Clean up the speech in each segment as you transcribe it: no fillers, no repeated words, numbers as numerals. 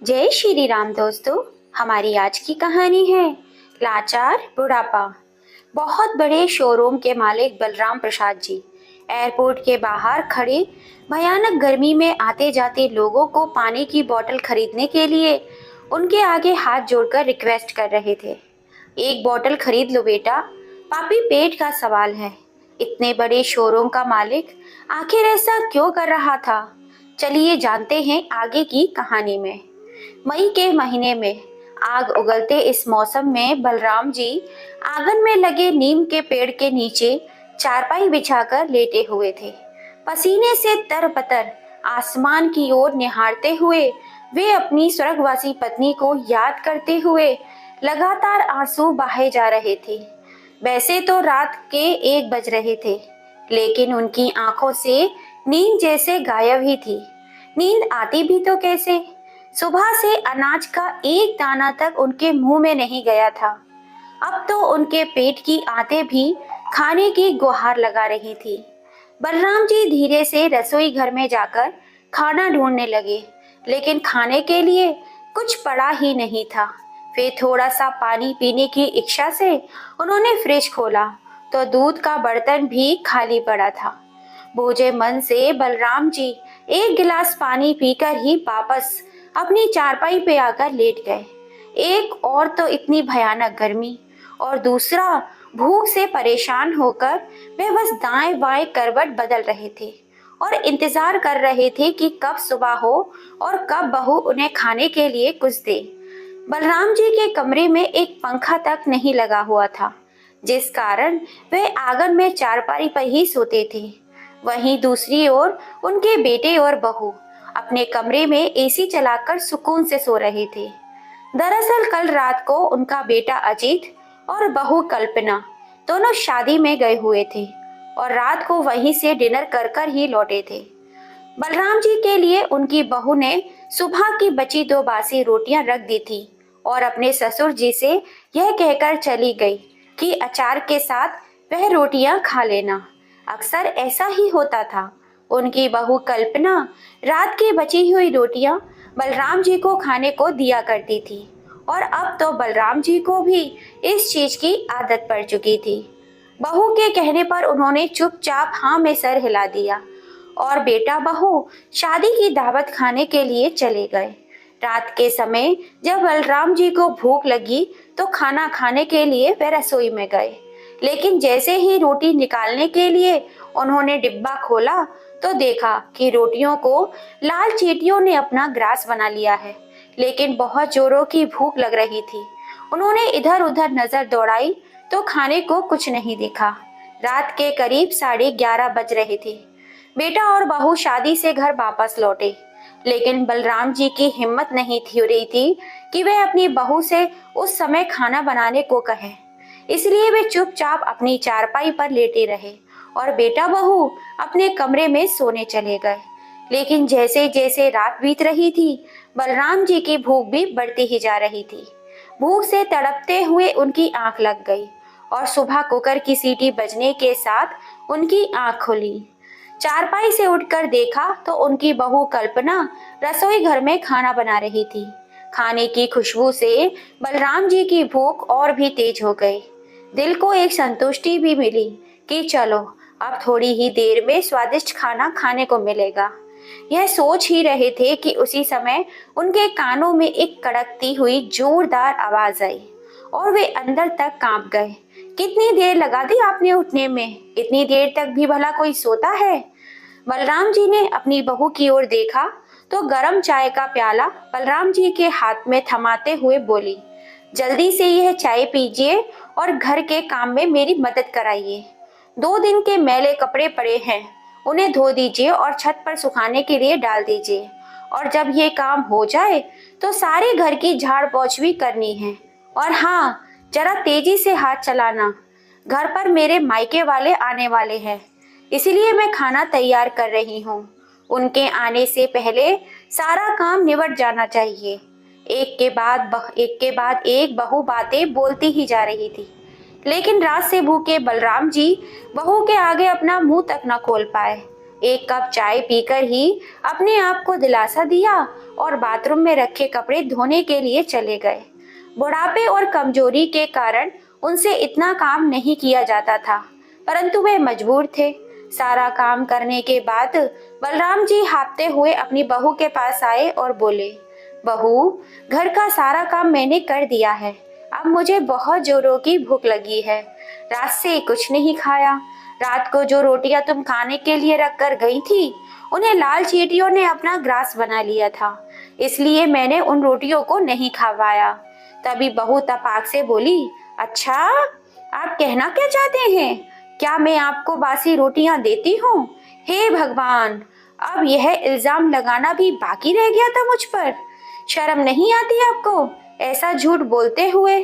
जय श्री राम दोस्तों। हमारी आज की कहानी है लाचार बुढ़ापा। बहुत बड़े शोरूम के मालिक बलराम प्रसाद जी एयरपोर्ट के बाहर खड़े भयानक गर्मी में आते जाते लोगों को पानी की बोतल खरीदने के लिए उनके आगे हाथ जोड़कर रिक्वेस्ट कर रहे थे। एक बोतल खरीद लो बेटा, पापी पेट का सवाल है। इतने बड़े शोरूम का मालिक आखिर ऐसा क्यों कर रहा था? चलिए जानते हैं आगे की कहानी में। मई के महीने में आग उगलते इस मौसम में बलराम जी आंगन में लगे नीम के पेड़ के नीचे चारपाई बिछाकर लेटे हुए थे। पसीने से तरबतर आसमान की ओर निहारते हुए वे अपनी स्वर्गवासी पत्नी को याद करते हुए लगातार आंसू बहाए जा रहे थे। वैसे तो रात के 1 बज रहे थे, लेकिन उनकी आंखों से नींद जैसे गायब ही थी। नींद आती भी तो कैसे? सुबह से अनाज का एक दाना तक उनके मुंह में नहीं गया था। अब तो उनके पेट की आंतें भी खाने की गुहार लगा रही थी। बलराम जी धीरे से रसोई घर में जाकर खाना ढूंढने लगे, लेकिन खाने के लिए कुछ पड़ा ही नहीं था। फिर थोड़ा सा पानी पीने की इच्छा से उन्होंने फ्रिज खोला तो दूध का बर्तन भी खाली पड़ा था। बूझे मन से बलराम जी एक गिलास पानी पीकर ही वापस अपनी चारपाई पे आकर लेट गए। एक और तो इतनी भयानक गर्मी और दूसरा भूख से परेशान होकर वे बस दाएं बाएं करवट बदल रहे थे और इंतजार कर रहे थे कि कब सुबह हो और कब बहू उन्हें खाने के लिए कुछ दे। बलराम जी के कमरे में एक पंखा तक नहीं लगा हुआ था, जिस कारण वे आंगन में चारपाई पर ही सोते थे। वहीं दूसरी ओर उनके बेटे और बहू अपने कमरे में एसी चलाकर सुकून से सो रहे थे। दरअसल कल रात को उनका बेटा अजीत और बहू कल्पना दोनों शादी में गए हुए थे और रात को वहीं से डिनर कर कर ही लौटे थे। बलराम जी के लिए उनकी बहू ने सुबह की बची 2 बासी रोटियां रख दी थी और अपने ससुर जी से यह कहकर चली गई कि अचार के साथ वह रोटियां खा लेना। अक्सर ऐसा ही होता था। उनकी बहू कल्पना रात की बची हुई रोटियां बलराम जी को खाने को दिया करती थी और अब तो बलराम जी को भी इस चीज की आदत पड़ चुकी थी। बहू के कहने पर उन्होंने चुपचाप हाँ में सर हिला दिया और बेटा बहू शादी की दावत खाने के लिए चले गए। रात के समय जब बलराम जी को भूख लगी तो खाना खाने के लिए वे रसोई में गए, लेकिन जैसे ही रोटी निकालने के लिए उन्होंने डिब्बा खोला तो देखा कि रोटियों को लाल चींटियों ने अपना ग्रास बना लिया है। लेकिन बहुत जोरों की भूख लग रही थी। उन्होंने इधर उधर नजर दौड़ाई तो खाने को कुछ नहीं दिखा। रात के करीब 11:30 बज रहे थे। बेटा और बहू शादी से घर वापस लौटे, लेकिन बलराम जी की हिम्मत नहीं थी रही थी कि वे अपनी बहू से उस समय खाना बनाने को कहें। इसलिए वे चुपचाप अपनी चारपाई पर लेटे रहे और बेटा बहू अपने कमरे में सोने चले गए। लेकिन जैसे जैसे रात बीत रही थी, बलराम जी की भूख भी बढ़ती ही जा रही थी। भूख से तड़पते हुए उनकी आंख लग गई और सुबह कुकर की सीटी बजने के साथ उनकी आंख खुली। चारपाई से उठकर देखा तो उनकी बहू कल्पना रसोई घर में खाना बना रही थी। खाने की खुशबू से बलराम जी की भूख और भी तेज हो गई। दिल को एक संतुष्टि भी मिली कि चलो अब थोड़ी ही देर में स्वादिष्ट खाना खाने को मिलेगा। यह सोच ही रहे थे कि उसी समय उनके कानों में एक कड़कती हुई जोरदार आवाज आई और वे अंदर तक कांप गए। कितनी देर लगा दी आपने उठने में? इतनी देर तक भी भला कोई सोता है? बलराम जी ने अपनी बहू की ओर देखा तो गरम चाय का प्याला बलराम जी के हाथ में थमाते हुए बोली, जल्दी से यह चाय पीजिए और घर के काम में मेरी मदद कराइए। 2 दिन के मैले कपड़े पड़े हैं, उन्हें धो दीजिए और छत पर सुखाने के लिए डाल दीजिए। और जब ये काम हो जाए तो सारे घर की झाड़ पोंछ भी करनी है। और हाँ, जरा तेजी से हाथ चलाना। घर पर मेरे मायके वाले आने वाले हैं, इसलिए मैं खाना तैयार कर रही हूँ। उनके आने से पहले सारा काम निबट जाना चाहिए। एक के बाद एक बहू बातें बोलती ही जा रही थी, लेकिन रात से भूखे बलराम जी बहू के आगे अपना मुंह तक न खोल पाए। एक कप चाय पीकर ही अपने आप को दिलासा दिया और बाथरूम में रखे कपड़े धोने के लिए चले गए। बुढ़ापे और कमजोरी के कारण उनसे इतना काम नहीं किया जाता था, परंतु वे मजबूर थे। सारा काम करने के बाद बलराम जी हाँफते हुए अपनी बहू के पास आए और बोले, बहू, घर का सारा काम मैंने कर दिया है, अब मुझे बहुत जोरों की भूख लगी है। रात से कुछ नहीं खाया। रात को जो रोटियां तुम खाने के लिए रख कर गई थी, उन्हें लाल चींटियों ने अपना ग्रास बना लिया था, इसलिए मैंने उन रोटियों को नहीं खा पाया। तभी बहू तपाक से बोली, अच्छा, आप कहना क्या चाहते हैं? क्या मैं आपको बासी रोटियां देती हूँ? हे भगवान, अब यह इल्जाम लगाना भी बाकी रह गया था मुझ पर। शर्म नहीं आती आपको ऐसा झूठ बोलते हुए?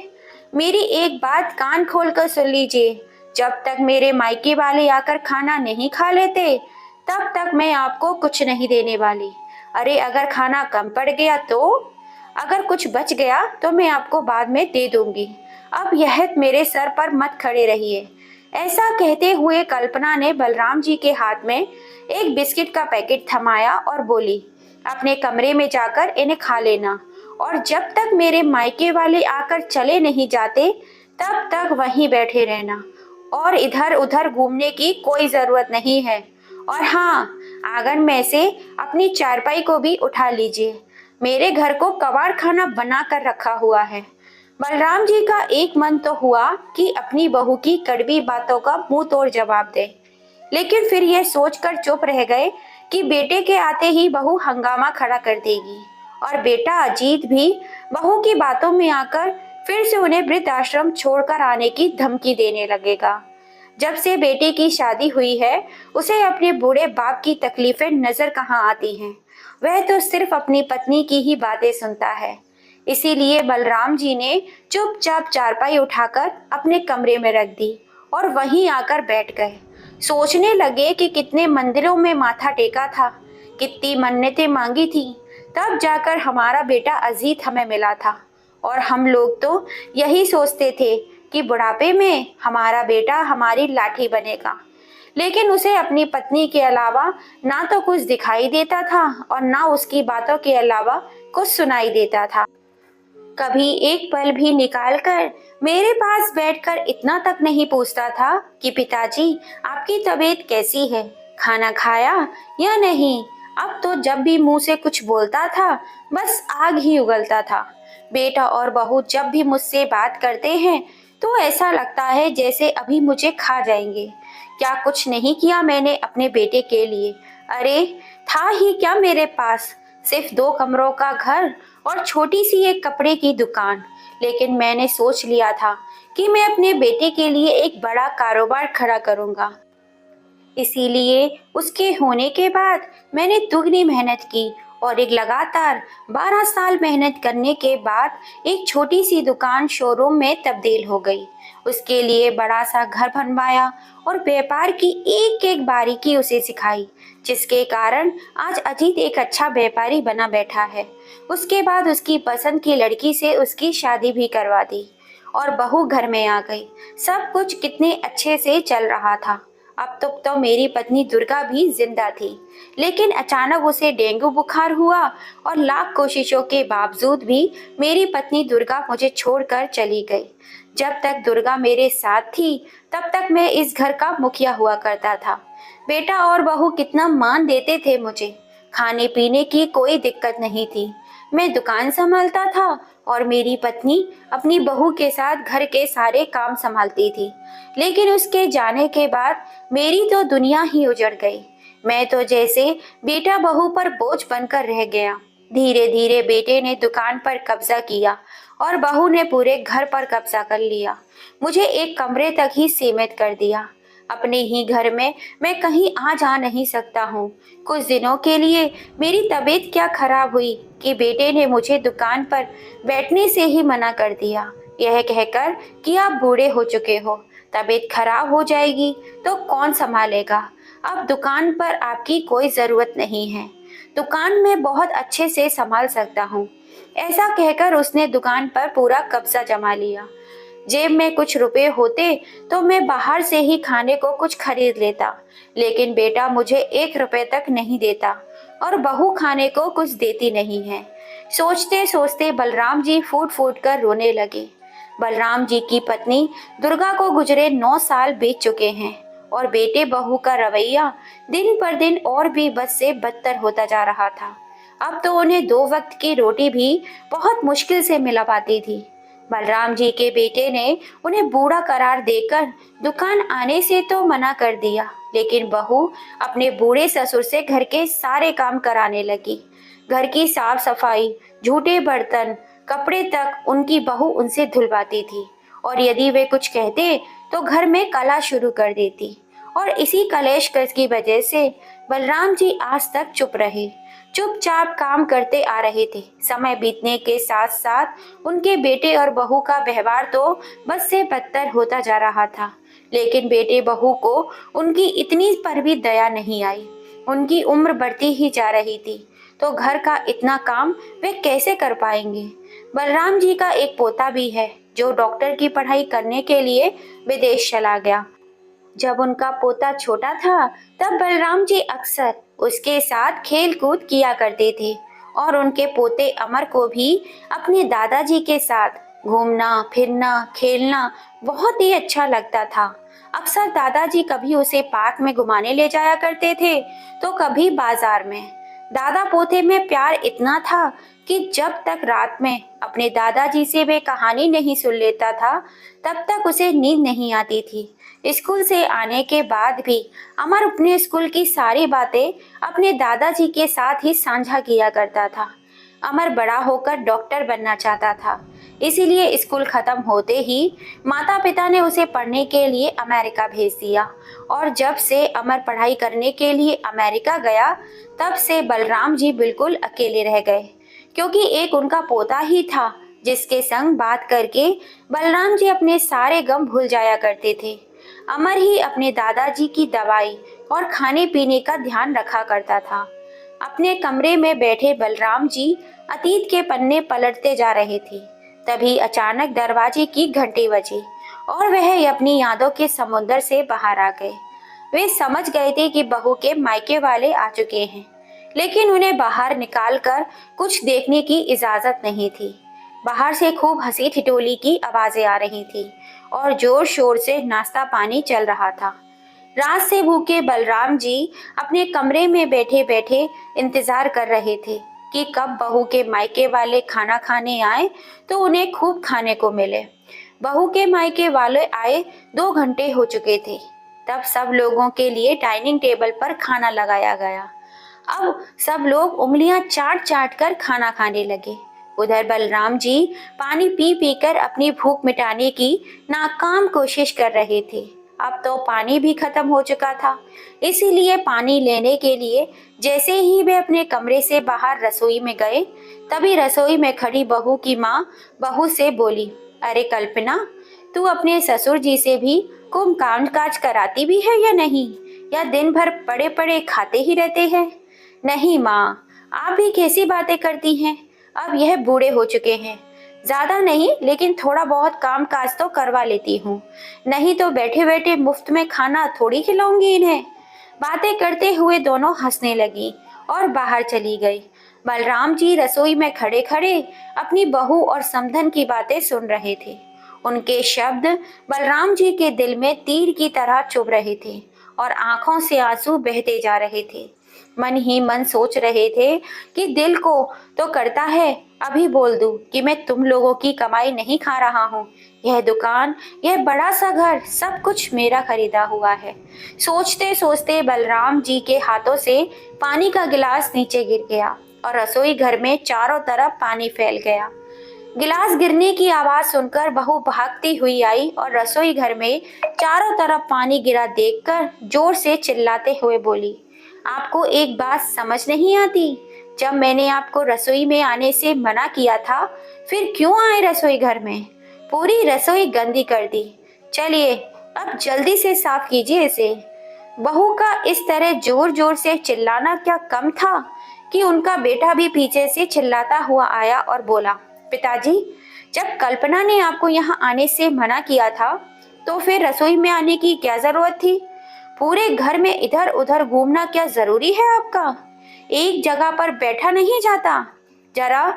मेरी एक बात कान खोल कर सुन लीजिए, जब तक मेरे मायके वाले आकर खाना नहीं खा लेते, तब तक मैं आपको कुछ नहीं देने वाली। अरे अगर खाना कम पड़ गया तो? अगर कुछ बच गया तो मैं आपको बाद में दे दूंगी। अब यह मेरे सर पर मत खड़े रहिए। ऐसा कहते हुए कल्पना ने बलराम जी के हाथ में एक बिस्किट का पैकेट थमाया और बोली, अपने कमरे में जाकर इन्हें खा लेना, और जब तक मेरे मायके वाले आकर चले नहीं जाते तब तक वहीं बैठे रहना, और इधर उधर घूमने की कोई जरूरत नहीं है। और हाँ, आंगन में से अपनी चारपाई को भी उठा लीजिए, मेरे घर को कबाड़ खाना बना कर रखा हुआ है। बलराम जी का एक मन तो हुआ कि अपनी बहू की कड़वी बातों का मुंह तोड़ जवाब दे, लेकिन फिर यह सोचकर चुप रह गए कि बेटे के आते ही बहू हंगामा खड़ा कर देगी, और बेटा अजीत भी बहू की बातों में आकर फिर से उन्हें वृद्धाश्रम छोड़कर आने की धमकी देने लगेगा। जब से बेटे की शादी हुई है, उसे अपने बूढ़े बाप की तकलीफें नजर कहाँ आती हैं। वह तो सिर्फ अपनी पत्नी की ही बातें सुनता है। इसीलिए बलराम जी ने चुपचाप चारपाई उठाकर अपने कमरे में रख दी और वहीं आकर बैठ गए। सोचने लगे कि कितने मंदिरों में माथा टेका था, कितनी मन्नतें मांगी थी, तब जाकर हमारा बेटा अजीत हमें मिला था। और हम लोग तो यही सोचते थे कि बुढ़ापे में हमारा बेटा हमारी लाठी बनेगा, लेकिन उसे अपनी पत्नी के अलावा ना तो कुछ दिखाई देता था और ना उसकी बातों के अलावा कुछ सुनाई देता था। कभी एक पल भी निकालकर मेरे पास बैठकर इतना तक नहीं पूछता था कि पिताजी, आपकी तबीयत कैसी है, खाना खाया या नहीं। अब तो जब भी मुंह से कुछ बोलता था बस आग ही उगलता था। बेटा और बहू जब भी मुझसे बात करते हैं तो ऐसा लगता है जैसे अभी मुझे खा जाएंगे। क्या कुछ नहीं किया मैंने अपने बेटे के लिए? अरे था ही क्या मेरे पास, सिर्फ 2 कमरों का घर और छोटी सी एक कपड़े की दुकान। लेकिन मैंने सोच लिया था कि मैं अपने बेटे के लिए एक बड़ा कारोबार खड़ा करूंगा। इसीलिए उसके होने के बाद मैंने दुगनी मेहनत की और एक लगातार 12 साल मेहनत करने के बाद एक छोटी सी दुकान शोरूम में तब्दील हो गई। उसके लिए बड़ा सा घर बनवाया और व्यापार की एक एक बारीकी उसे सिखाई, जिसके कारण आज अजीत एक अच्छा व्यापारी बना बैठा है। उसके बाद उसकी पसंद की लड़की से उसकी शादी भी करवा दी और बहू घर में आ गई। सब कुछ कितने अच्छे से चल रहा था। अब तक तो मेरी पत्नी दुर्गा भी जिंदा थी, लेकिन अचानक उसे डेंगू बुखार हुआ और लाख कोशिशों के बावजूद भी मेरी पत्नी दुर्गा मुझे छोड़कर चली गई। जब तक दुर्गा मेरे साथ थी तब तक मैं इस घर का मुखिया हुआ करता था। बेटा और बहू कितना मान देते थे मुझे। खाने पीने की कोई दिक्कत नहीं थी। मैं दुकान संभालता था और मेरी पत्नी अपनी बहू के साथ घर के सारे काम संभालती थी। लेकिन उसके जाने के बाद मेरी तो दुनिया ही उजड़ गई। मैं तो जैसे बेटा बहू पर बोझ बनकर रह गया। धीरे धीरे बेटे ने दुकान पर कब्जा किया और बहू ने पूरे घर पर कब्जा कर लिया। मुझे एक कमरे तक ही सीमित कर दिया। अपने ही घर में मैं कहीं आ जा नहीं सकता हूँ। कुछ दिनों के लिए मेरी तबीयत क्या खराब हुई कि बेटे ने मुझे दुकान पर बैठने से ही मना कर दिया, यह कहकर कि आप बूढ़े हो चुके हो, तबीयत खराब हो जाएगी तो कौन संभालेगा। अब दुकान पर आपकी कोई ज़रूरत नहीं है, दुकान में बहुत अच्छे से संभाल सकता हूँ। ऐसा कहकर उसने दुकान पर पूरा कब्जा जमा लिया। जेब में कुछ रुपए होते तो मैं बाहर से ही खाने को कुछ खरीद लेता, लेकिन बेटा मुझे 1 रुपए तक नहीं देता और बहू खाने को कुछ देती नहीं है। सोचते सोचते बलराम जी फूट फूट कर रोने लगे। बलराम जी की पत्नी दुर्गा को गुजरे 9 साल बीत चुके हैं और बेटे बहू का रवैया दिन पर दिन और भी बद से बदतर होता जा रहा था। अब तो उन्हें 2 वक्त की रोटी भी बहुत मुश्किल से मिला पाती थी। बलराम जी के बेटे ने उन्हें बूढ़ा करार देकर दुकान आने से तो मना कर दिया, लेकिन बहू अपने बूढ़े ससुर से घर के सारे काम कराने लगी। घर की साफ सफाई, झूठे बर्तन, कपड़े तक उनकी बहू उनसे धुलवाती थी और यदि वे कुछ कहते तो घर में कला शुरू कर देती। और इसी कलेश की वजह से बलराम जी आज तक चुप रहे, चुपचाप काम करते आ रहे थे। समय बीतने के साथ साथ उनके बेटे और बहू का व्यवहार तो बद से बदतर होता जा रहा था, लेकिन बेटे बहू को उनकी इतनी पर भी दया नहीं आई। उनकी उम्र बढ़ती ही जा रही थी, तो घर का इतना काम वे कैसे कर पाएंगे। बलराम जी का एक पोता भी है जो डॉक्टर की पढ़ाई करने के लिए विदेश चला गया। जब उनका पोता छोटा था तब बलराम जी अक्सर उसके साथ खेल कूद किया करते थे और उनके पोते अमर को भी अपने दादाजी के साथ घूमना फिरना खेलना बहुत ही अच्छा लगता था। अक्सर दादाजी कभी उसे पार्क में घुमाने ले जाया करते थे तो कभी बाजार में। दादा पोते में प्यार इतना था कि जब तक रात में अपने दादाजी से वे कहानी नहीं सुन लेता था तब तक उसे नींद नहीं आती थी। स्कूल से आने के बाद भी अमर अपने स्कूल की सारी बातें अपने दादाजी के साथ ही साझा किया करता था। अमर बड़ा होकर डॉक्टर बनना चाहता था, इसीलिए स्कूल खत्म होते ही माता पिता ने उसे पढ़ने के लिए अमेरिका भेज दिया। और जब से अमर पढ़ाई करने के लिए अमेरिका गया तब से बलराम जी बिल्कुल अकेले रह गए, क्योंकि एक उनका पोता ही था जिसके संग बात करके बलराम जी अपने सारे गम भूल जाया करते थे। अमर ही अपने दादाजी की दवाई और खाने पीने का ध्यान रखा करता था। अपने कमरे में बैठे बलराम जी अतीत के पन्ने पलटते जा रहे थे। तभी अचानक दरवाजे की घंटी बजी और वह अपनी यादों के समुद्र से बाहर आ गए। वे समझ गए थे कि बहू के मायके वाले आ चुके हैं, लेकिन उन्हें बाहर निकालकर कुछ देखने की इजाजत नहीं थी। बाहर से खूब हंसी ठिठोली की आवाजें आ रही थी और जोर शोर से नाश्ता पानी चल रहा था। रात से भूखे बलराम जी अपने कमरे में बैठे बैठे इंतजार कर रहे थे कि कब बहू के मायके वाले खाना खाने आए तो उन्हें खूब खाने को मिले। बहू के मायके वाले आए 2 घंटे हो चुके थे। तब सब लोगों के लिए डाइनिंग टेबल पर खाना लगाया गया। अब सब लोग उंगलियां चाट चाट कर खाना खाने लगे। उधर बलराम जी पानी पी पी कर अपनी भूख मिटाने की नाकाम कोशिश कर रहे थे। अब तो पानी भी खत्म हो चुका था, इसीलिए पानी लेने के लिए जैसे ही वे अपने कमरे से बाहर रसोई में गए तभी रसोई में खड़ी बहू की माँ बहू से बोली, अरे कल्पना, तू अपने ससुर जी से भी कुछ काम काज कराती भी है या नहीं, या दिन भर पड़े पड़े खाते ही रहते हैं। नहीं माँ, आप भी कैसी बातें करती हैं, अब यह बूढ़े हो चुके हैं। ज्यादा नहीं, लेकिन थोड़ा बहुत काम काज तो करवा लेती हूँ, नहीं तो बैठे बैठे मुफ्त में खाना थोड़ी खिलाऊंगी इन्हें। बातें करते हुए दोनों हंसने लगी और बाहर चली गई। बलराम जी रसोई में खड़े खड़े अपनी बहू और समधन की बातें सुन रहे थे। उनके शब्द बलराम जी के दिल में तीर की तरह चुभ रहे थे और आंखों से आंसू बहते जा रहे थे। मन ही मन सोच रहे थे कि दिल को तो करता है अभी बोल दूं कि मैं तुम लोगों की कमाई नहीं खा रहा हूँ, यह दुकान, यह बड़ा सा घर, सब कुछ मेरा खरीदा हुआ है। सोचते सोचते बलराम जी के हाथों से पानी का गिलास नीचे गिर गया और रसोई घर में चारों तरफ पानी फैल गया। गिलास गिरने की आवाज सुनकर बहू भागती हुई आई और रसोई घर में चारों तरफ पानी गिरा देखकर जोर से चिल्लाते हुए बोली, आपको एक बात समझ नहीं आती? जब मैंने आपको रसोई में आने से मना किया था, फिर क्यों आए रसोई घर में? पूरी रसोई गंदी कर दी। चलिए अब जल्दी से साफ कीजिए इसे। बहू का इस तरह जोर जोर से चिल्लाना क्या कम था कि उनका बेटा भी पीछे से चिल्लाता हुआ आया और बोला, पिताजी, जब कल्पना ने आपको यहाँ आने से मना किया था तो फिर रसोई में आने की क्या जरूरत थी? पूरे घर में इधर उधर घूमना क्या जरूरी है आपका? एक जगह पर बैठा नहीं जाता? जरा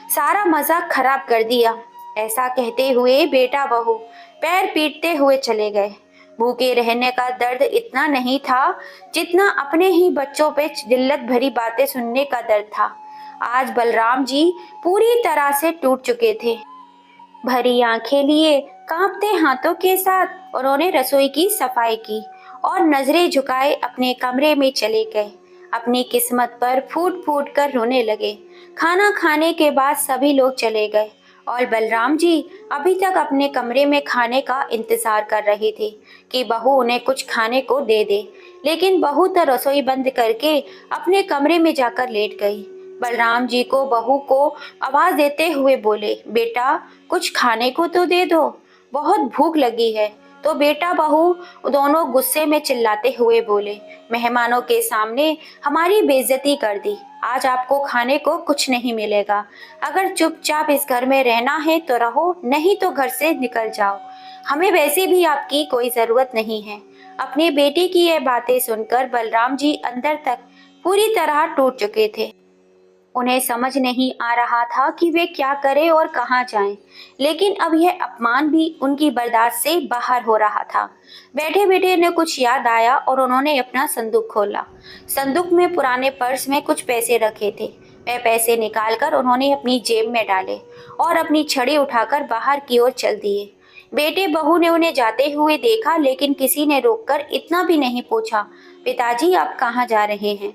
सारा मजा खराब कर दिया। ऐसा कहते हुए बेटा बहू पैर पीटते हुए चले गए। भूखे रहने का दर्द इतना नहीं था जितना अपने ही बच्चों पे जिल्लत भरी बातें सुनने का दर्द था। आज बलराम जी पूरी तरह से टूट चुके थे। भरी आंखें लिए कांपते हाथों के साथ उन्होंने रसोई की सफाई की और नजरें झुकाए अपने कमरे में चले गए। अपनी किस्मत पर फूट फूट कर रोने लगे। खाना खाने के बाद सभी लोग चले गए और बलराम जी अभी तक अपने कमरे में खाने का इंतजार कर रहे थे कि बहू उन्हें कुछ खाने को दे दे। लेकिन बहू तो रसोई बंद करके अपने कमरे में जाकर लेट गई। बलराम जी को बहू को आवाज देते हुए बोले, बेटा कुछ खाने को तो दे दो, बहुत भूख लगी है। तो बेटा बहू दोनों गुस्से में चिल्लाते हुए बोले, मेहमानों के सामने हमारी बेइज्जती कर दी। आज आपको खाने को कुछ नहीं मिलेगा। अगर चुपचाप इस घर में रहना है तो रहो, नहीं तो घर से निकल जाओ। हमें वैसे भी आपकी कोई जरूरत नहीं है। अपनी बेटी की ये बातें सुनकर बलराम जी अंदर तक पूरी तरह टूट चुके थे। उन्हें समझ नहीं आ रहा था कि वे क्या करें और कहाँ जाएं। लेकिन अब यह अपमान भी उनकी बर्दाश्त से बाहर हो रहा था। बैठे बैठे उन्हें कुछ याद आया और उन्होंने अपना संदूक खोला। संदूक में पुराने पर्स में कुछ पैसे रखे थे। वह पैसे निकालकर उन्होंने अपनी जेब में डाले और अपनी छड़ी उठाकर बाहर की ओर चल दिए। बेटे बहू ने उन्हें जाते हुए देखा, लेकिन किसी ने रोककर इतना भी नहीं पूछा, पिताजी आप कहाँ जा रहे हैं?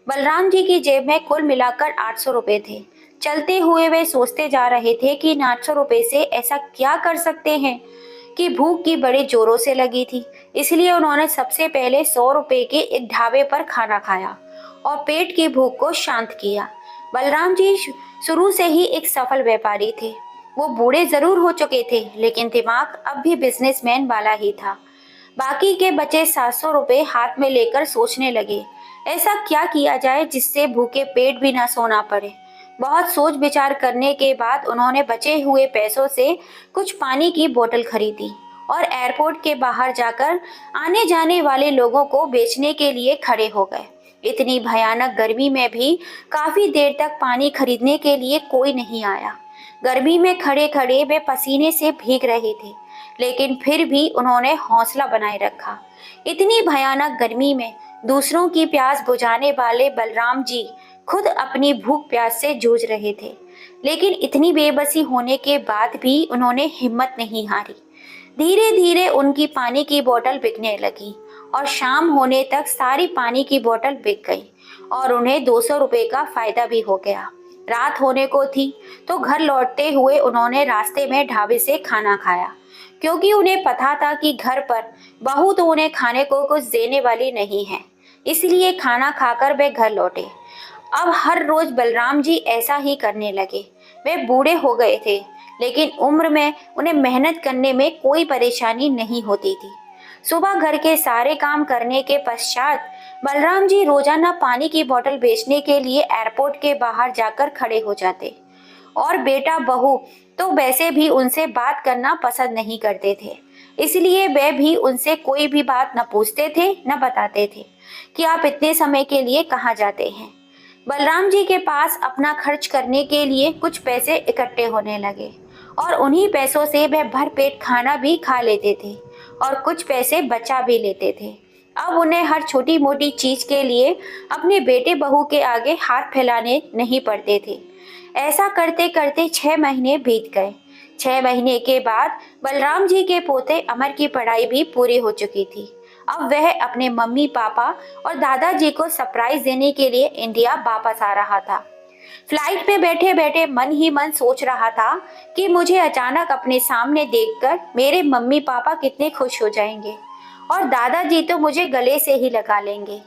बलराम जी की जेब में कुल मिलाकर 800 रुपए थे। चलते हुए वे सोचते जा रहे थे कि इन 800 रुपए से ऐसा क्या कर सकते हैं कि भूख की बड़े जोरों से लगी थी। इसलिए उन्होंने सबसे पहले 100 रुपए के एक ढाबे पर खाना खाया और पेट की भूख को शांत किया। बलराम जी शुरू से ही एक सफल व्यापारी थे। वो बूढ़े जरूर हो चुके थे, लेकिन दिमाग अब भी बिजनेसमैन वाला ही था। बाकी के बचे 700 रुपए हाथ में लेकर सोचने लगे, ऐसा क्या किया जाए जिससे भूखे पेट भी ना सोना पड़े। बहुत सोच विचार करने के बाद उन्होंने बचे हुए पैसों से कुछ पानी की बोतल खरीदी और एयरपोर्ट के बाहर जाकर आने जाने वाले लोगों को बेचने के लिए खड़े हो गए। इतनी भयानक गर्मी में भी काफी देर तक पानी खरीदने के लिए कोई नहीं आया। गर्मी में खड़े खड़े वे पसीने से भीग रहे थे, लेकिन फिर भी उन्होंने हौसला बनाए रखा। इतनी भयानक गर्मी में दूसरों की प्यास बुझाने वाले बलराम जी खुद अपनी भूख प्यास से जूझ रहे थे। लेकिन इतनी बेबसी होने के बाद भी उन्होंने हिम्मत नहीं हारी। धीरे धीरे उनकी पानी की बोतल बिकने लगी और शाम होने तक सारी पानी की बोतल बिक गई और उन्हें 200 रुपए का फायदा भी हो गया। रात होने को थी तो घर लौटते हुए उन्होंने रास्ते में ढाबे से खाना खाया, क्योंकि उन्हें पता था कि घर पर बहू तो उन्हें खाने को कुछ देने वाली नहीं है। इसलिए खाना खाकर वे घर लौटे। अब हर रोज बलराम जी ऐसा ही करने लगे। वे बूढ़े हो गए थे, लेकिन उम्र में उन्हें मेहनत करने में कोई परेशानी नहीं होती थी। सुबह घर के सारे काम करने के पश्चात बलराम जी रोजाना पानी की बोतल बेचने के लिए एयरपोर्ट के बाहर जाकर खड़े हो जाते और बेटा बहू तो वैसे भी उनसे बात करना पसंद नहीं करते थे। इसलिए वे भी उनसे कोई भी बात न पूछते थे न बताते थे कि आप इतने समय के लिए कहाँ जाते हैं। बलराम जी के पास अपना खर्च करने के लिए कुछ पैसे इकट्ठे होने लगे और उन्हीं पैसों से वह भरपेट खाना भी खा लेते थे और कुछ पैसे बचा भी लेते थे। अब उन्हें हर छोटी मोटी चीज के लिए अपने बेटे बहू के आगे हाथ फैलाने नहीं पड़ते थे। ऐसा करते करते 6 महीने बीत गए। 6 महीने के बाद बलराम जी के पोते अमर की पढ़ाई भी पूरी हो चुकी थी। अब वह अपने मम्मी पापा और दादाजी को सरप्राइज देने के लिए इंडिया वापस आ रहा था। फ्लाइट में बैठे बैठे मन ही मन सोच रहा था कि मुझे अचानक अपने सामने देखकर मेरे मम्मी पापा कितने खुश हो जाएंगे और दादाजी तो मुझे गले से ही लगा लेंगे।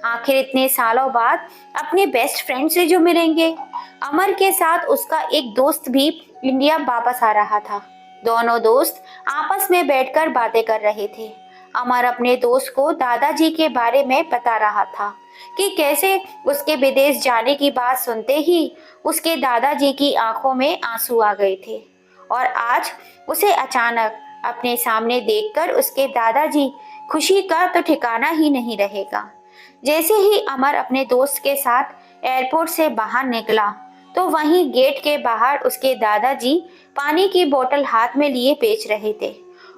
आखिर इतने सालों बाद अपने बेस्ट फ्रेंड से जो मिलेंगे। अमर के साथ उसका एक दोस्त भी इंडिया वापस आ रहा था। दोनों दोस्त आपस में बैठकर बातें कर रहे थे। अमर अपने दोस्त को दादाजी के बारे में बता रहा था कि कैसे उसके विदेश जाने की बात सुनते ही उसके दादाजी की आंखों में आंसू आ गए थे और आज उसे अचानक अपने सामने देखकर उसके दादाजी खुशी का तो ठिकाना ही नहीं रहेगा। जैसे ही अमर अपने दोस्त के साथ एयरपोर्ट से बाहर निकला तो वहीं गेट के बाहर उसके दादाजी पानी की बोतल हाथ में लिए बेच रहे थे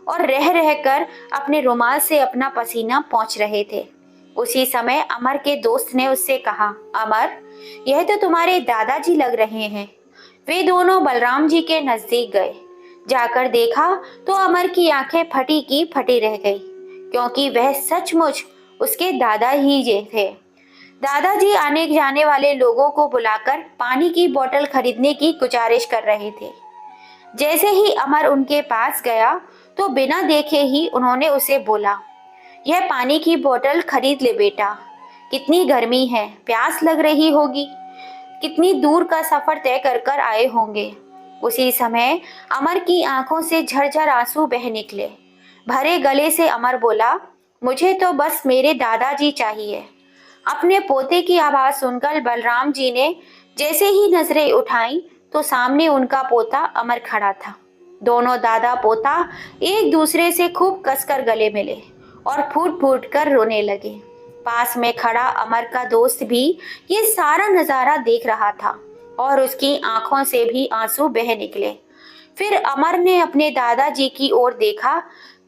और रह रहकर अपने रुमाल से अपना पसीना पोंछ रहे थे। उसी समय अमर के दोस्त ने उससे कहा, अमर, यह तो तुम्हारे दादाजी लग रहे हैं। वे दोनों बलराम जी के नजदीक गए। जाकर देखा तो अमर की आंखें फटी की फटी रह गई, क्योंकि वह सचमुच उसके दादा ही जे थे। दादाजी आने जाने वाले लोगों को बुलाकर पानी की बोतल खरीदने की गुजारिश कर रहे थे। जैसे ही अमर उनके पास गया तो बिना देखे ही उन्होंने उसे बोला, यह पानी की बोतल खरीद ले बेटा। कितनी गर्मी है, प्यास लग रही होगी, कितनी दूर का सफर तय कर कर आए होंगे। उसी समय अमर की आंखों से झरझर आंसू बह निकले। भरे गले से अमर बोला, मुझे तो बस मेरे दादाजी चाहिए। अपने पोते की आवाज सुनकर बलराम जी ने जैसे ही नजरें उठाई तो सामने उनका पोता अमर खड़ा था। दोनों दादा पोता एक दूसरे से खूब कसकर गले मिले और फूट फूट कर रोने लगे। पास में खड़ा अमर का दोस्त भी ये सारा नजारा देख रहा था और उसकी आंखों से भी आंसू बह निकले। फिर अमर ने अपने दादाजी की ओर देखा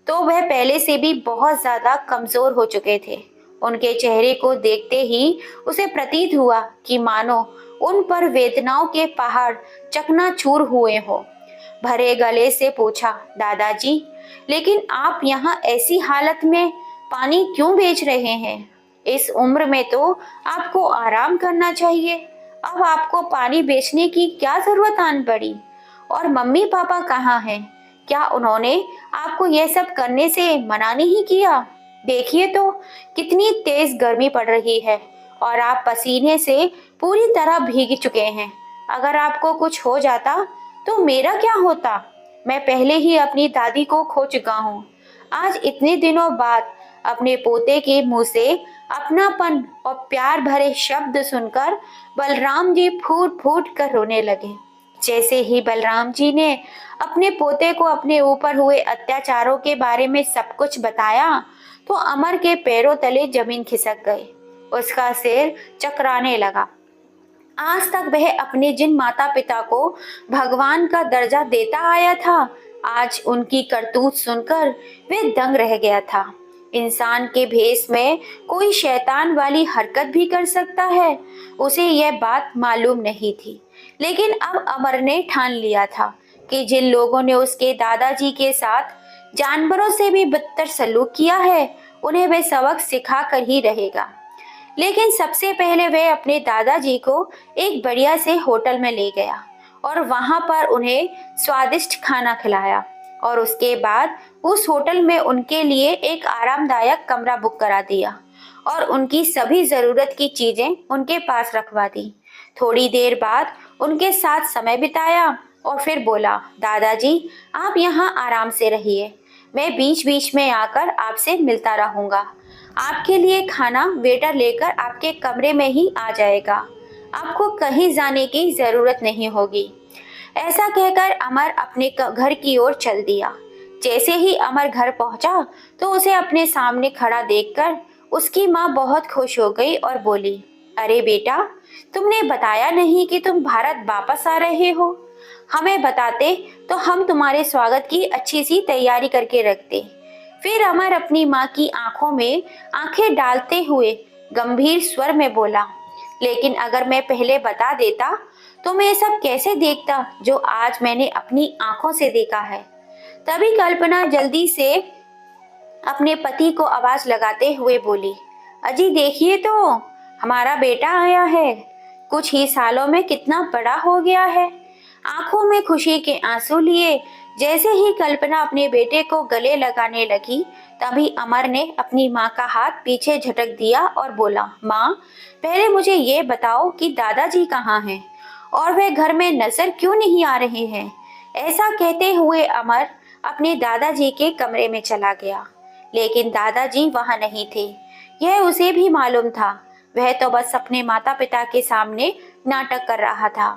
तो वह पहले से भी बहुत ज्यादा कमजोर हो चुके थे। उनके चेहरे को देखते ही उसे प्रतीत हुआ कि मानो उन पर वेदनाओं के पहाड़ चकनाचूर हुए हो। भरे गले से पूछा, दादाजी, लेकिन आप यहाँ ऐसी हालत में पानी क्यों बेच रहे हैं? इस उम्र में तो आपको आराम करना चाहिए। अब आपको पानी बेचने की क्या जरूरत आन पड़ी? और मम्मी पापा कहाँ हैं? क्या उन्होंने आपको यह सब करने से मना नहीं किया? देखिए तो कितनी तेज गर्मी पड़ रही है और आप पसीने से पूरी तरह भीग चुके हैं। अगर आपको कुछ हो जाता तो मेरा क्या होता? मैं पहले ही अपनी दादी को खो चुका हूँ। आज इतने दिनों बाद अपने पोते के मुंह से अपनापन और प्यार भरे शब्द सुनकर बलराम जी फूट फूट कर रोने लगे। जैसे ही बलराम जी ने अपने पोते को अपने ऊपर हुए अत्याचारों के बारे में सब कुछ बताया तो अमर के पैरों तले जमीन खिसक गई। उसका सिर चकराने लगा। आज तक वह अपने जिन माता पिता को भगवान का दर्जा देता आया था, आज उनकी करतूत सुनकर वह दंग रह गया था। इंसान के भेष में कोई शैतान वाली हरकत भी कर सकता है, उसे यह बात मालूम नहीं थी। लेकिन अब अमर ने ठान लिया था कि जिन लोगों ने उसके दादाजी के साथ जानवरों से भी बदतर सलूक किया है, उन्हें वह सबक सिखा कर ही रहेगा। लेकिन सबसे पहले वह अपने दादाजी को एक बढ़िया से होटल में ले गया और वहां पर उन्हें स्वादिष्ट खाना खिलाया और उसके बाद उस होटल में उनके लिए एक आरामदायक कमरा बुक करा दिया और उनकी सभी जरूरत की चीजें उनके पास रखवा दी। थोड़ी देर बाद उनके साथ समय बिताया और फिर बोला, दादाजी, आप यहाँ आराम से रहिए, मैं बीच बीच में आकर आपसे मिलता रहूंगा। आपके लिए खाना वेटर लेकर आपके कमरे में ही आ जाएगा, आपको कहीं जाने की जरूरत नहीं होगी। ऐसा कहकर अमर अपने घर की ओर चल दिया। जैसे ही अमर घर पहुंचा तो उसे अपने सामने खड़ा देखकर उसकी माँ बहुत खुश हो गई और बोली, अरे बेटा, तुमने बताया नहीं कि तुम भारत वापस आ रहे हो। हमें बताते तो हम तुम्हारे स्वागत की अच्छी सी तैयारी करके रखते। फिर अमर अपनी माँ की आंखों में आंखें डालते हुए गंभीर स्वर में बोला, लेकिन अगर मैं पहले बता देता तो मैं सब कैसे देखता जो आज मैंने अपनी आंखों से देखा है। तभी कल्पना जल्दी से अपने पति को आवाज लगाते हुए बोली, अजी देखिए तो, हमारा बेटा आया है। कुछ ही सालों में कितना बड़ा हो गया है। आंखों में खुशी के आंसू लिए जैसे ही कल्पना अपने बेटे को गले लगाने लगी, तभी अमर ने अपनी माँ का हाथ पीछे झटक दिया और बोला, माँ, पहले मुझे ये बताओ कि दादाजी कहाँ हैं और वे घर में नजर क्यों नहीं आ रहे हैं। ऐसा कहते हुए अमर अपने दादाजी के कमरे में चला गया, लेकिन दादाजी वहां नहीं थे। यह उसे भी मालूम था। वह तो बस अपने माता पिता के सामने नाटक कर रहा था।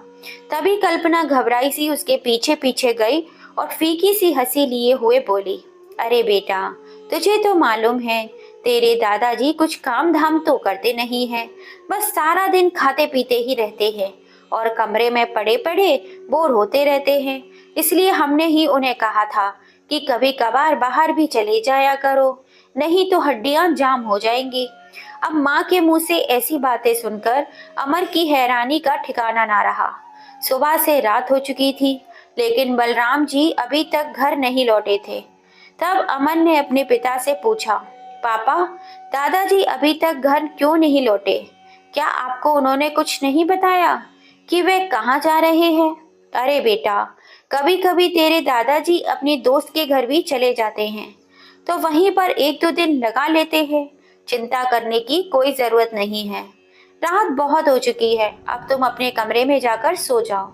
तभी कल्पना घबराई सी उसके पीछे पीछे गई और फीकी सी हंसी लिए हुए बोली, अरे बेटा, तुझे तो मालूम है तेरे दादाजी कुछ काम धाम तो करते नहीं हैं, बस सारा दिन खाते पीते ही रहते हैं और कमरे में पड़े पड़े बोर होते रहते हैं। इसलिए हमने ही उन्हें कहा था कि कभी कभार बाहर भी चले जाया करो, नहीं तो हड्डियां जाम हो जाएंगी। अब माँ के मुंह से ऐसी बातें सुनकर अमर की हैरानी का ठिकाना ना रहा। सुबह से रात हो चुकी थी, लेकिन बलराम जी अभी तक घर नहीं लौटे थे। तब अमन ने अपने पिता से पूछा, पापा, दादाजी अभी तक घर क्यों नहीं लौटे? क्या आपको उन्होंने कुछ नहीं बताया कि वे कहाँ जा रहे हैं? अरे बेटा, कभी कभी तेरे दादाजी अपने दोस्त के घर भी चले जाते हैं, तो वहीं पर एक दो दिन लगा लेते हैं। चिंता करने की कोई जरूरत नहीं है। रात बहुत हो चुकी है, अब तुम अपने कमरे में जाकर सो जाओ।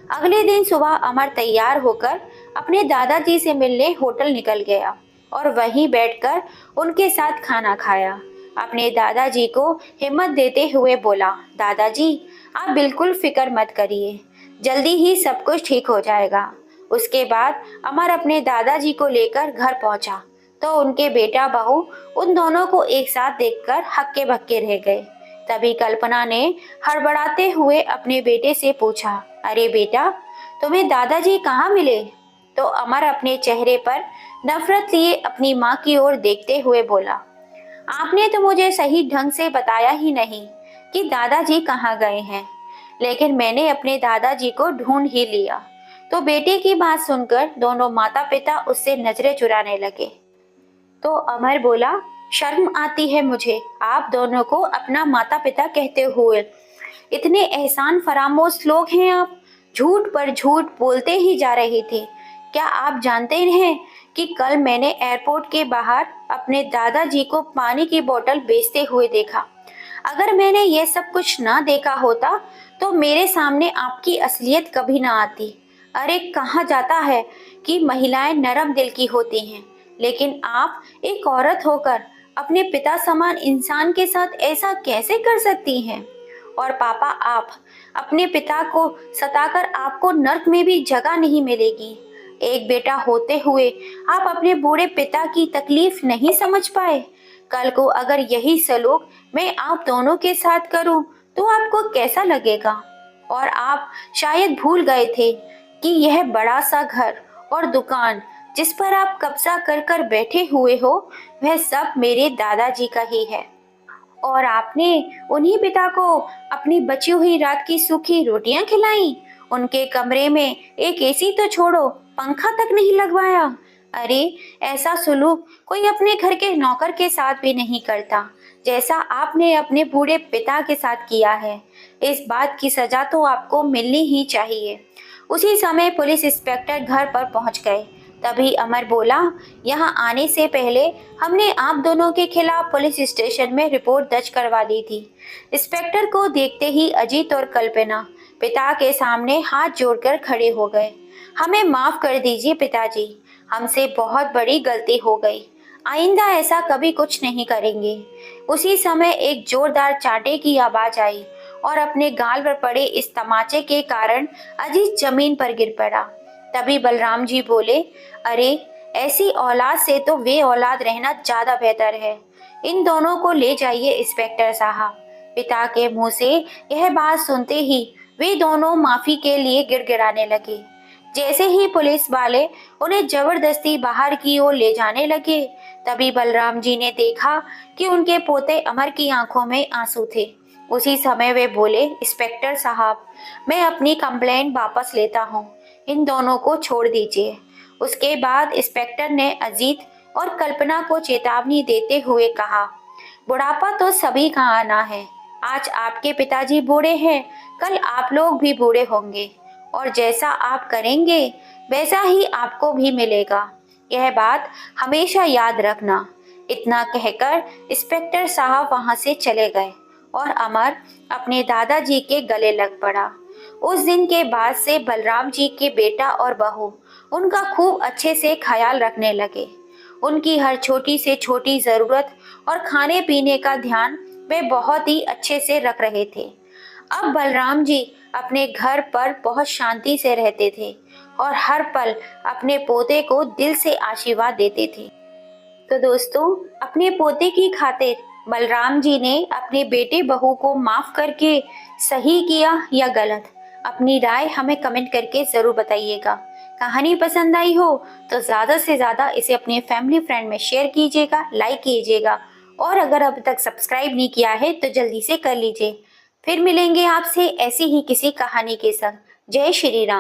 अगले दिन सुबह अमर तैयार होकर अपने दादाजी से मिलने होटल निकल गया और वहीं बैठकर उनके साथ खाना खाया। अपने दादाजी को हिम्मत देते हुए बोला, दादाजी, आप बिल्कुल फिक्र मत करिए, जल्दी ही सब कुछ ठीक हो जाएगा। उसके बाद अमर अपने दादाजी को लेकर घर पहुंचा तो उनके बेटा बहू उन दोनों को एक साथ देखकर हक्के बक्के रह गए। तभी कल्पना ने हड़बड़ाते हुए अपने बेटे से पूछा, अरे बेटा, तुम्हें दादाजी कहाँ मिले? तो अमर अपने चेहरे पर नफरत लिए अपनी माँ की ओर देखते हुए बोला, आपने तो मुझे सही ढंग से बताया ही नहीं कि दादाजी कहाँ गए हैं, लेकिन मैंने अपने दादाजी को ढूंढ ही लिया। तो बेटे की बात सुनकर दोनों माता पिता उससे नजरें चुराने लगे। तो अमर बोला, शर्म आती है मुझे आप दोनों को अपना माता पिता कहते हुए। इतने एहसान फरामोश लोग हैं आप, झूठ पर झूठ बोलते ही जा रहे थे। क्या आप जानते हैं कि कल मैंने एयरपोर्ट के बाहर अपने दादाजी को पानी की बोतल बेचते हुए देखा। अगर मैंने ये सब कुछ ना देखा होता तो मेरे सामने आपकी असलियत कभी ना आती। अरे कहा जाता है कि महिलाएं नरम दिल की होती हैं, लेकिन आप एक औरत होकर अपने पिता समान इंसान के साथ ऐसा कैसे कर सकती हैं? और पापा, आप अपने पिता को सताकर आपको नर्क में भी जगह नहीं मिलेगी। एक बेटा होते हुए आप अपने बूढ़े पिता की तकलीफ नहीं समझ पाए। कल को अगर यही सलूक मैं आप दोनों के साथ करूं तो आपको कैसा लगेगा? और आप शायद भूल गए थे कि यह बड़ा सा घर और दुकान जिस पर आप कब्जा कर कर बैठे हुए हो, वह सब मेरे दादाजी का ही है। और आपने उन्हीं पिता को अपनी बची हुई रात की सूखी रोटियां खिलाई, उनके कमरे में एक एसी तो छोड़ो, पंखा तक नहीं लगवाया। अरे ऐसा सुलूक कोई अपने घर के नौकर के साथ भी नहीं करता, जैसा आपने अपने बूढ़े पिता के साथ किया है। इस बात की सजा तो आपको मिलनी ही चाहिए। उसी समय पुलिस इंस्पेक्टर घर पर पहुंच गए। तभी अमर बोला, यहाँ आने से पहले हमने आप दोनों के खिलाफ पुलिस स्टेशन में रिपोर्ट दर्ज करवा दी थी। इंस्पेक्टर को देखते ही अजीत और कल्पना पिता के सामने हाथ जोड़कर खड़े हो गए। हमें माफ कर दीजिए पिताजी, हमसे बहुत बड़ी गलती हो गई, आइंदा ऐसा कभी कुछ नहीं करेंगे। उसी समय एक जोरदार चांटे की आवाज आई और अपने गाल पर पड़े इस तमाचे के कारण अजीत जमीन पर गिर पड़ा। तभी बलराम जी बोले, अरे ऐसी औलाद से तो वे औलाद रहना ज्यादा बेहतर है। इन दोनों को ले जाइए इंस्पेक्टर साहब। पिता के मुंह से यह बात सुनते ही वे दोनों माफी के लिए गिड़गिड़ाने लगे। जैसे ही पुलिस वाले उन्हें जबरदस्ती बाहर की ओर ले जाने लगे, तभी बलराम जी ने देखा कि उनके पोते अमर की आंखों में आंसू थे। उसी समय वे बोले, इंस्पेक्टर साहब, मैं अपनी कंप्लेंट वापस लेता हूँ, इन दोनों को छोड़ दीजिए। उसके बाद इंस्पेक्टर ने अजीत और कल्पना को चेतावनी देते हुए कहा, बुढ़ापा तो सभी का आना है। आज आपके पिताजी बूढ़े हैं, कल आप लोग भी बूढ़े होंगे और जैसा आप करेंगे वैसा ही आपको भी मिलेगा। यह बात हमेशा याद रखना। इतना कहकर इंस्पेक्टर साहब वहां से चले गए और अमर अपने दादाजी के गले लग पड़ा। उस दिन के बाद से बलराम जी के बेटा और बहू उनका खूब अच्छे से ख्याल रखने लगे। उनकी हर छोटी से छोटी जरूरत और खाने पीने का ध्यान वे बहुत ही अच्छे से रख रहे थे। अब बलराम जी अपने घर पर बहुत शांति से रहते थे। और हर पल अपने पोते को दिल से आशीर्वाद देते थे। तो दोस्तों, अपने पोते की खातिर बलराम जी ने अपने बेटे बहू को माफ करके सही किया या गलत? अपनी राय हमें कमेंट करके जरूर बताइएगा। कहानी पसंद आई हो तो ज्यादा से ज्यादा इसे अपने फैमिली फ्रेंड में शेयर कीजिएगा, लाइक कीजिएगा, और अगर अभी तक सब्सक्राइब नहीं किया है तो जल्दी से कर लीजिए। फिर मिलेंगे आपसे ऐसी ही किसी कहानी के साथ। जय श्री राम।